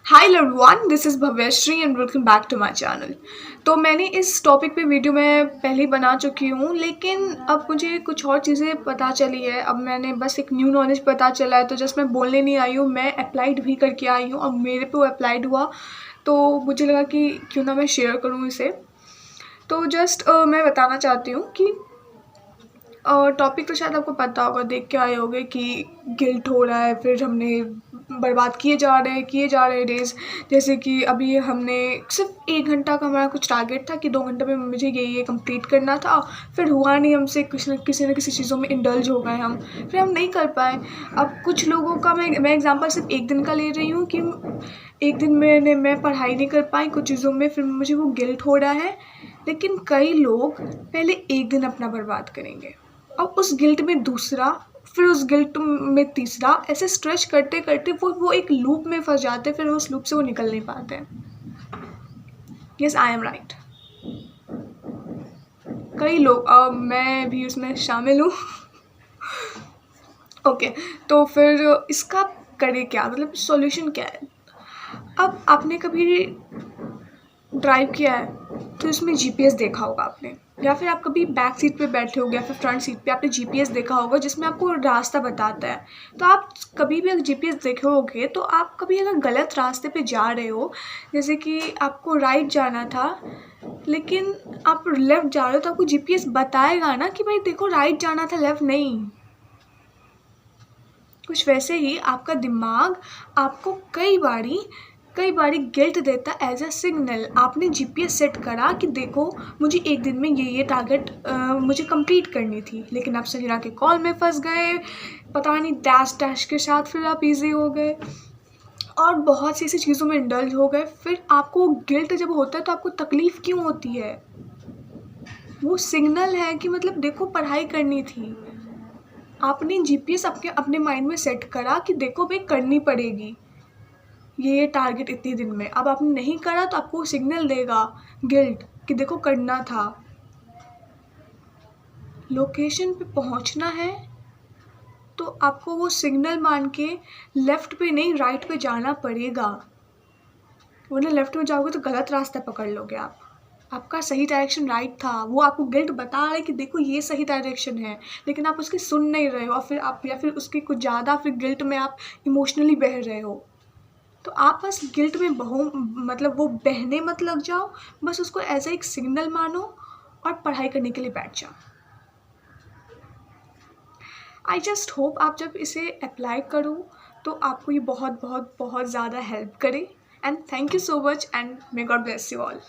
Hi everyone, this is Bhavyashree and welcome back to my channel. तो मैंने इस topic पे वीडियो मैं पहले ही बना चुकी हूँ, लेकिन अब मुझे कुछ और चीज़ें पता चली है। अब मैंने बस एक न्यू नॉलेज पता चला है, तो जस्ट मैं बोलने नहीं आई हूँ, मैं अप्लाइड भी करके आई हूँ। अब मेरे पे वो अप्लाइड हुआ, तो मुझे लगा कि क्यों ना मैं शेयर करूँ इसे। तो जस्ट मैं बताना चाहती हूँ कि टॉपिक तो शायद आपको पता होगा, देख के आए होगे कि गिल्ट हो रहा है, फिर हमने बर्बाद किए जा रहे डेज़। जैसे कि अभी हमने सिर्फ 1 घंटा का हमारा कुछ टारगेट था कि 2 घंटे में मुझे ये कंप्लीट करना था, फिर हुआ नहीं हमसे, किसी न किसी चीज़ों में इंडल्ज हो गए हम, फिर हम नहीं कर पाए। अब कुछ लोगों का मैं एग्ज़ाम्पल सिर्फ 1 दिन का ले रही हूँ कि 1 दिन मैं पढ़ाई नहीं कर पाई कुछ चीज़ों में, फिर मुझे वो गिल्ट हो रहा है। लेकिन कई लोग पहले 1 दिन अपना बर्बाद करेंगे, अब उस गिल्ट में दूसरा, फिर उस गिल्ट में तीसरा, ऐसे स्ट्रेच करते करते वो एक लूप में फंस जाते हैं, फिर उस लूप से वो निकल नहीं पाते हैं। Yes, I am right. कई लोग, मैं भी उसमें शामिल हूँ। ओके, तो फिर इसका करें क्या, मतलब सॉल्यूशन क्या है। अब आपने कभी ड्राइव किया है तो इसमें जीपीएस देखा होगा आपने, या फिर आप कभी बैक सीट पे बैठे होगे या फिर फ्रंट सीट पे आपने जीपीएस देखा होगा जिसमें आपको रास्ता बताता है। तो आप कभी भी अगर जीपीएस देखे होगे तो आप कभी अगर गलत रास्ते पे जा रहे हो, जैसे कि आपको राइट जाना था लेकिन आप लेफ़्ट जा रहे हो, तो आपको जीपीएस बताएगा ना कि भाई देखो राइट जाना था, लेफ़्ट नहीं। कुछ वैसे ही आपका दिमाग आपको कई बारी गिल्ट देता एज अ सिग्नल। आपने जीपीएस सेट करा कि देखो मुझे 1 दिन में ये टारगेट मुझे कंप्लीट करनी थी, लेकिन आप सहीरा के कॉल में फंस गए, पता नहीं डैश डैश के साथ, फिर आप इजी हो गए और बहुत सी ऐसी चीज़ों में इंडल्ज हो गए। फिर आपको गिल्ट जब होता है तो आपको तकलीफ़ क्यों होती है? वो सिग्नल है कि मतलब देखो पढ़ाई करनी थी। आपने जीपीएस अपने माइंड में सेट करा कि देखो भाई करनी पड़ेगी ये टारगेट इतने दिन में। अब आपने नहीं करा तो आपको सिग्नल देगा गिल्ट कि देखो करना था। लोकेशन पे पहुंचना है तो आपको वो सिग्नल मान के लेफ़्ट पे नहीं राइट पे जाना पड़ेगा, वरना लेफ़्ट में जाओगे तो गलत रास्ता पकड़ लोगे आप। आपका सही डायरेक्शन राइट था, वो आपको गिल्ट बता रहा है कि देखो ये सही डायरेक्शन है, लेकिन आप उसकी सुन नहीं रहे हो और फिर आप या फिर उसके कुछ ज़्यादा फिर गिल्ट में आप इमोशनली बह रहे हो। तो आप बस गिल्ट में मतलब वो बहने मत लग जाओ, बस उसको एज एक सिग्नल मानो और पढ़ाई करने के लिए बैठ जाओ। आई जस्ट होप आप जब इसे अप्लाई करो तो आपको ये बहुत बहुत बहुत ज़्यादा हेल्प करे। And thank you so much and may God bless you all.